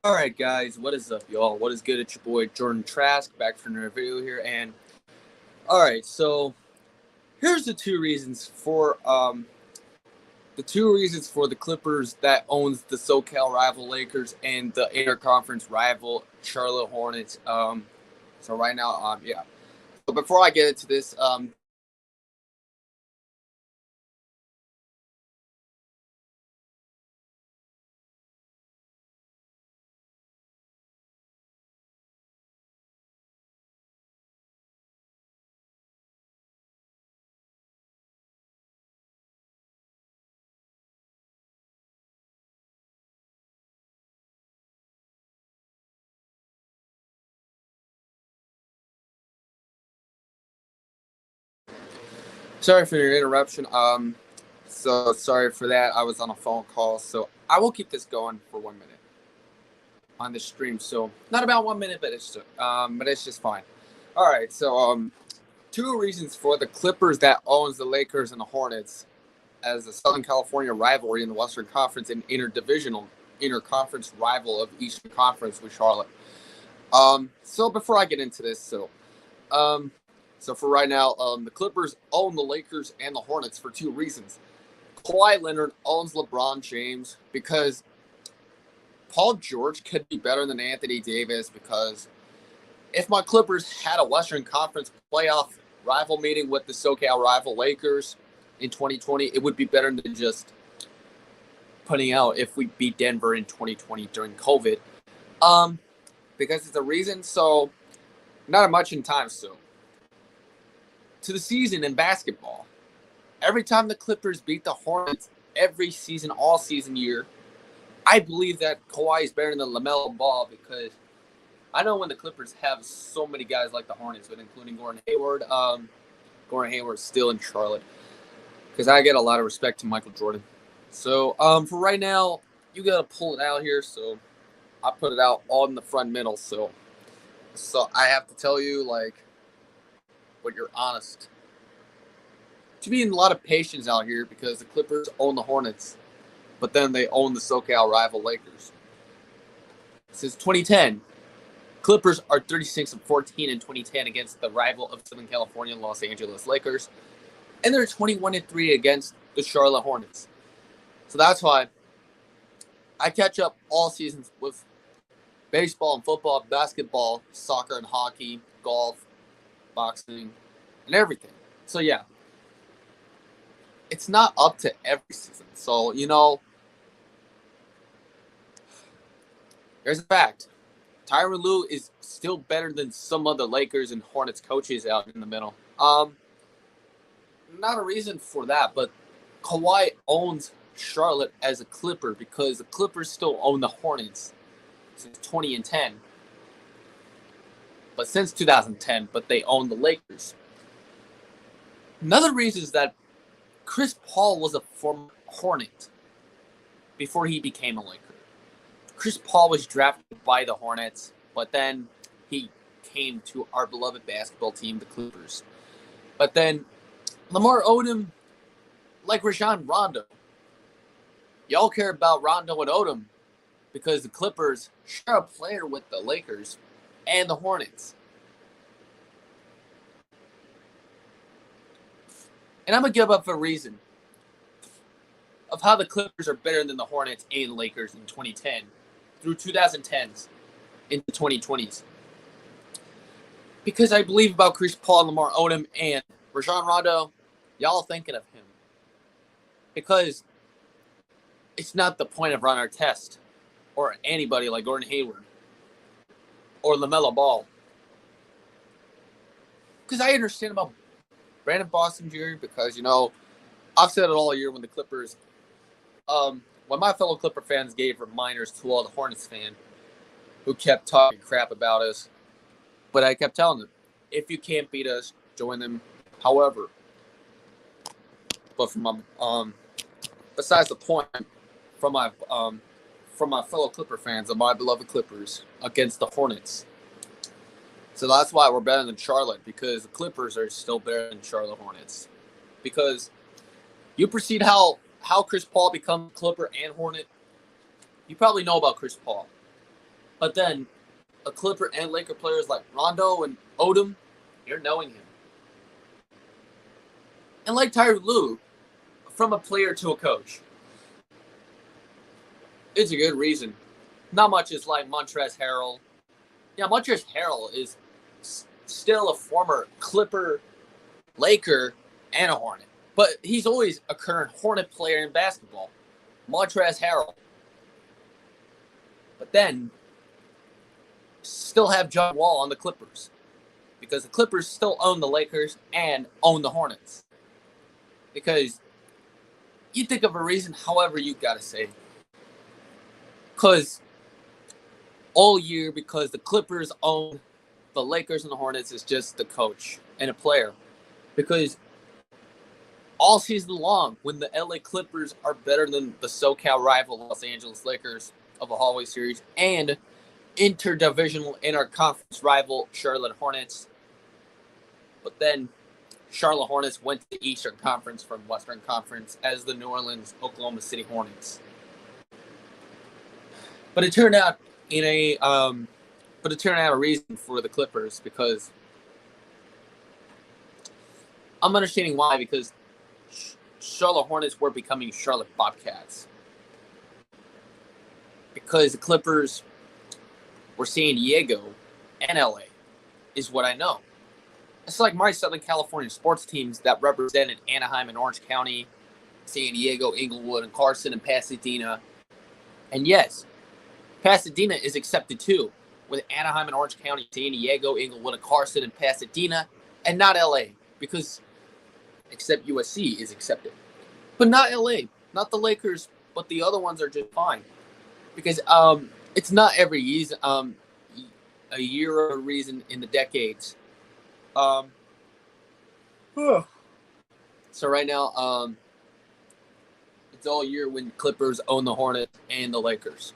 All right, guys, what is up, y'all? What is good? It's your boy Jordan Trask back for another video here, and all right, so here's the two reasons for the Clippers that owns the SoCal rival Lakers and the interconference rival Charlotte Hornets. So right now, yeah. So before I get into this, sorry for your interruption. So sorry for that. I was on a phone call, so I will keep this going for 1 minute on the stream. So not about 1 minute, but it's just fine. All right, so two reasons for the Clippers that owns the Lakers and the Hornets as a Southern California rivalry in the Western Conference and interconference rival of Eastern Conference with Charlotte. So before I get into this, um, so for right now, the Clippers own the Lakers and the Hornets for two reasons. Kawhi Leonard owns LeBron James because Paul George could be better than Anthony Davis because if my Clippers had a Western Conference playoff rival meeting with the SoCal rival Lakers in 2020, it would be better than just putting out if we beat Denver in 2020 during COVID. Because it's a reason. So not much in time. So to the season in basketball, every time the Clippers beat the Hornets every season, all season year, I believe that Kawhi is better than LaMelo Ball because I know when the Clippers have so many guys like the Hornets, but including Gordon Hayward. Gordon Hayward's still in Charlotte because I get a lot of respect to Michael Jordan. So for right now, you gotta pull it out here. So I put it out all in the front middle. So I have to tell you, like, but you're honest. To be in a lot of patience out here because the Clippers own the Hornets, but then they own the SoCal rival Lakers. Since 2010, Clippers are 36-14 in 2010 against the rival of Southern California, Los Angeles Lakers, and they're 21-3 against the Charlotte Hornets. So that's why I catch up all seasons with baseball and football, basketball, soccer and hockey, golf, boxing, and everything. So yeah, it's not up to every season. So there's a fact. Tyronn Lue is still better than some other Lakers and Hornets coaches out in the middle. Not a reason for that, but Kawhi owns Charlotte as a Clipper because the Clippers still own the Hornets since 2010. But since 2010, but they own the Lakers. Another reason is that Chris Paul was a former Hornet before he became a Laker. Chris Paul was drafted by the Hornets, but then he came to our beloved basketball team, the Clippers. But then Lamar Odom, like Rajon Rondo, y'all care about Rondo and Odom because the Clippers share a player with the Lakers and the Hornets. And I'm going to give up a reason of how the Clippers are better than the Hornets and Lakers in 2010 through 2010s into 2020s. Because I believe about Chris Paul, Lamar Odom, and Rajon Rondo, y'all thinking of him. Because it's not the point of Ron Artest or anybody like Gordon Hayward or LaMelo Ball. Because I understand about Brandon Boston Jr. because, I've said it all year when the Clippers, when my fellow Clipper fans gave reminders to all the Hornets fans who kept talking crap about us. But I kept telling them, if you can't beat us, join them. However, but besides the point, from my fellow Clipper fans of my beloved Clippers against the Hornets. So that's why we're better than Charlotte, because the Clippers are still better than Charlotte Hornets. Because you proceed how Chris Paul becomes Clipper and Hornet. You probably know about Chris Paul. But then a Clipper and Laker players like Rondo and Odom, you're knowing him. And like Tyronn Lue, from a player to a coach, it's a good reason. Not much is like Montrezl Harrell. Yeah, Montrezl Harrell is still a former Clipper, Laker, and a Hornet. But he's always a current Hornet player in basketball. Montrezl Harrell. But then, still have John Wall on the Clippers. Because the Clippers still own the Lakers and own the Hornets. Because you think of a reason, however you gotta say. Because all year, because the Clippers own the Lakers and the Hornets, is just the coach and a player. Because all season long, when the LA Clippers are better than the SoCal rival Los Angeles Lakers of a hallway series and interdivisional interconference rival Charlotte Hornets, but then Charlotte Hornets went to the Eastern Conference from Western Conference as the New Orleans Oklahoma City Hornets. But it turned out a reason for the Clippers, because I'm understanding why, because Charlotte Hornets were becoming Charlotte Bobcats. Because the Clippers were San Diego and LA, is what I know. It's like my Southern California sports teams that represented Anaheim and Orange County, San Diego, Inglewood, and Carson, and Pasadena. And yes, Pasadena is accepted too, with Anaheim and Orange County, San Diego, Inglewood, and Carson, and Pasadena, and not LA, because except USC is accepted. But not LA, not the Lakers, but the other ones are just fine. Because it's not every year, a year or a reason in the decades. So right now, it's all year when Clippers own the Hornets and the Lakers.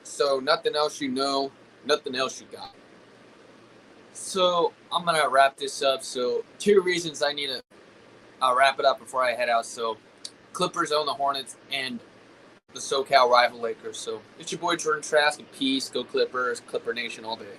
So nothing else you know, nothing else you got. So I'm going to wrap this up. So 2 reasons I need to wrap it up before I head out. So Clippers own the Hornets and the SoCal rival Lakers. So it's your boy Jordan Trask, and peace. Go Clippers, Clipper Nation all day.